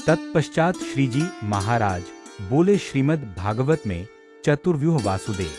तत्पश्चात श्रीजी महाराज बोले, श्रीमद् भागवत में चतुर्व्यूह वासुदेव,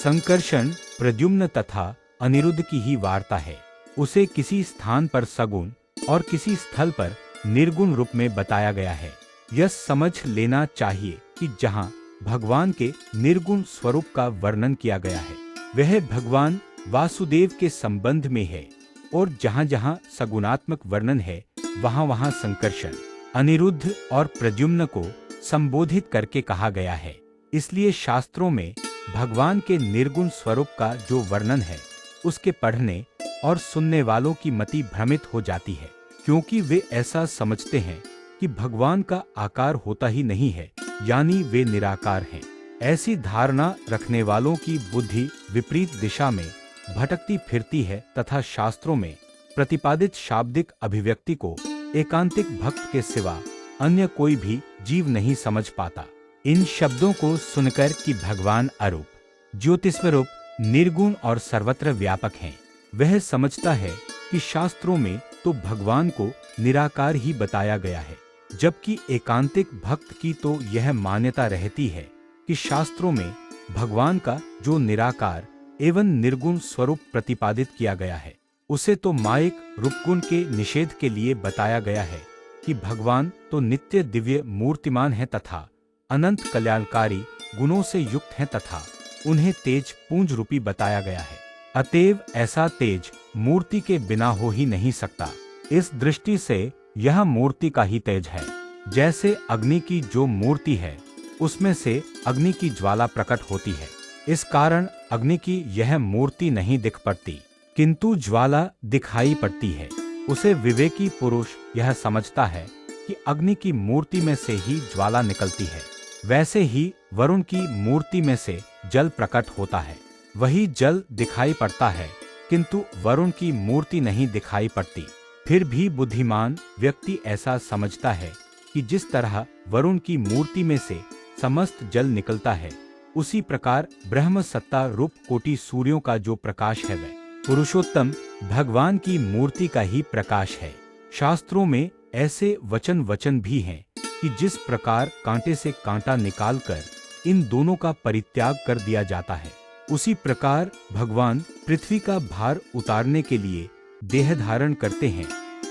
संकर्षण, प्रद्युम्न तथा अनिरुद्ध की ही वार्ता है। उसे किसी स्थान पर सगुण और किसी स्थल पर निर्गुण रूप में बताया गया है। यह समझ लेना चाहिए कि जहाँ भगवान के निर्गुण स्वरूप का वर्णन किया गया है वह भगवान वासुदेव के संबंध में है, और जहाँ जहाँ सगुणात्मक वर्णन है वहाँ वहाँ संकर्षण, अनिरुद्ध और प्रद्युम्न को संबोधित करके कहा गया है। इसलिए शास्त्रों में भगवान के निर्गुण स्वरूप का जो वर्णन है उसके पढ़ने और सुनने वालों की मति भ्रमित हो जाती है, क्योंकि वे ऐसा समझते हैं कि भगवान का आकार होता ही नहीं है, यानी वे निराकार हैं। ऐसी धारणा रखने वालों की बुद्धि विपरीत दिशा में भटकती फिरती है तथा शास्त्रों में प्रतिपादित शाब्दिक अभिव्यक्ति को एकांतिक भक्त के सिवा अन्य कोई भी जीव नहीं समझ पाता। इन शब्दों को सुनकर कि भगवान अरूप, ज्योतिस्वरूप, निर्गुण और सर्वत्र व्यापक हैं, वह समझता है कि शास्त्रों में तो भगवान को निराकार ही बताया गया है, जबकि एकांतिक भक्त की तो यह मान्यता रहती है कि शास्त्रों में भगवान का जो निराकार एवं निर्गुण स्वरूप प्रतिपादित किया गया है उसे तो मायिक रूपगुण के निषेध के लिए बताया गया है कि भगवान तो नित्य दिव्य मूर्तिमान है तथा अनंत कल्याणकारी गुणों से युक्त हैं तथा उन्हें तेज पुंज रूपी बताया गया है। अतएव ऐसा तेज मूर्ति के बिना हो ही नहीं सकता। इस दृष्टि से यह मूर्ति का ही तेज है। जैसे अग्नि की जो मूर्ति है उसमें से अग्नि की ज्वाला प्रकट होती है, इस कारण अग्नि की यह मूर्ति नहीं दिख पड़ती, किंतु ज्वाला दिखाई पड़ती है। उसे विवेकी पुरुष यह समझता है कि अग्नि की मूर्ति में से ही ज्वाला निकलती है। वैसे ही वरुण की मूर्ति में से जल प्रकट होता है, वही जल दिखाई पड़ता है, किंतु वरुण की मूर्ति नहीं दिखाई पड़ती। फिर भी बुद्धिमान व्यक्ति ऐसा समझता है कि जिस तरह वरुण की मूर्ति में से समस्त जल निकलता है, उसी प्रकार ब्रह्म सत्ता रूप कोटि सूर्यों का जो प्रकाश है वह पुरुषोत्तम भगवान की मूर्ति का ही प्रकाश है। शास्त्रों में ऐसे वचन भी हैं कि जिस प्रकार कांटे से कांटा निकालकर इन दोनों का परित्याग कर दिया जाता है, उसी प्रकार भगवान पृथ्वी का भार उतारने के लिए देह धारण करते हैं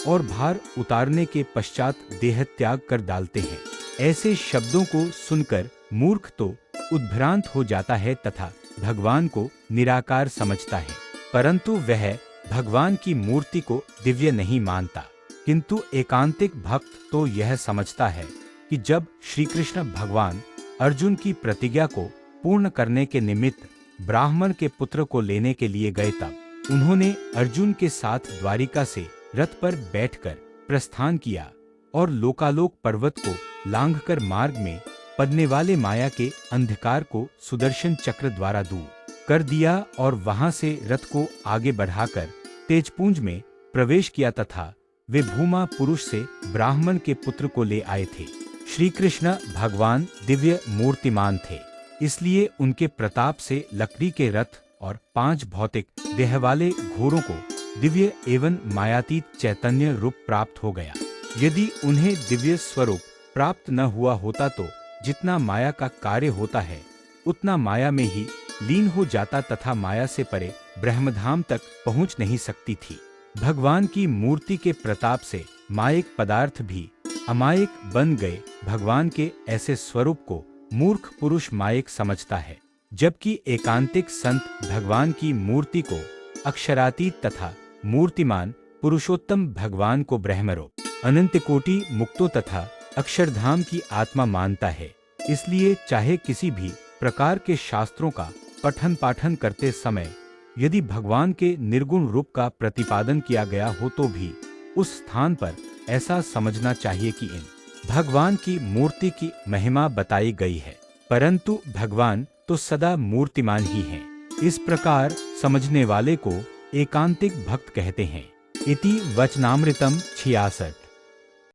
और भार उतारने के पश्चात देह त्याग कर डालते हैं। ऐसे शब्दों को सुनकर मूर्ख तो उद्भ्रांत हो जाता है तथा भगवान को निराकार समझता है, परंतु वह भगवान की मूर्ति को दिव्य नहीं मानता। किंतु एकांतिक भक्त तो यह समझता है कि जब श्री कृष्ण भगवान अर्जुन की प्रतिज्ञा को पूर्ण करने के निमित्त ब्राह्मण के पुत्र को लेने के लिए गए, तब उन्होंने अर्जुन के साथ द्वारिका से रथ पर बैठकर प्रस्थान किया और लोकालोक पर्वत को लांघकर मार्ग में पड़ने वाले माया के अंधकार को सुदर्शन चक्र द्वारा दूर कर दिया और वहां से रथ को आगे बढ़ाकर तेजपुंज में प्रवेश किया तथा वे भूमा पुरुष से ब्राह्मण के पुत्र को ले आए थे। श्री कृष्ण भगवान दिव्य मूर्तिमान थे, इसलिए उनके प्रताप से लकड़ी के रथ और 5 भौतिक देह वाले घोड़ों को दिव्य एवं मायातीत चैतन्य रूप प्राप्त हो गया। यदि उन्हें दिव्य स्वरूप प्राप्त न हुआ होता तो जितना माया का कार्य होता है उतना माया में ही लीन हो जाता तथा माया से परे ब्रह्मधाम तक पहुंच नहीं सकती थी। भगवान की मूर्ति के प्रताप से मायिक पदार्थ भी अमायिक बन गए। भगवान के ऐसे स्वरूप को मूर्ख पुरुष मायिक समझता है, जबकि एकांतिक संत भगवान की मूर्ति को अक्षरातीत तथा मूर्तिमान पुरुषोत्तम भगवान को ब्रह्मरूप अनंत कोटि मुक्तो तथा अक्षरधाम की आत्मा मानता है। इसलिए चाहे किसी भी प्रकार के शास्त्रों का पठन पाठन करते समय यदि भगवान के निर्गुण रूप का प्रतिपादन किया गया हो तो भी उस स्थान पर ऐसा समझना चाहिए कि इन भगवान की मूर्ति की महिमा बताई गई है, परंतु भगवान तो सदा मूर्तिमान ही हैं। इस प्रकार समझने वाले को एकांतिक भक्त कहते हैं। इति वचनामृतम 66।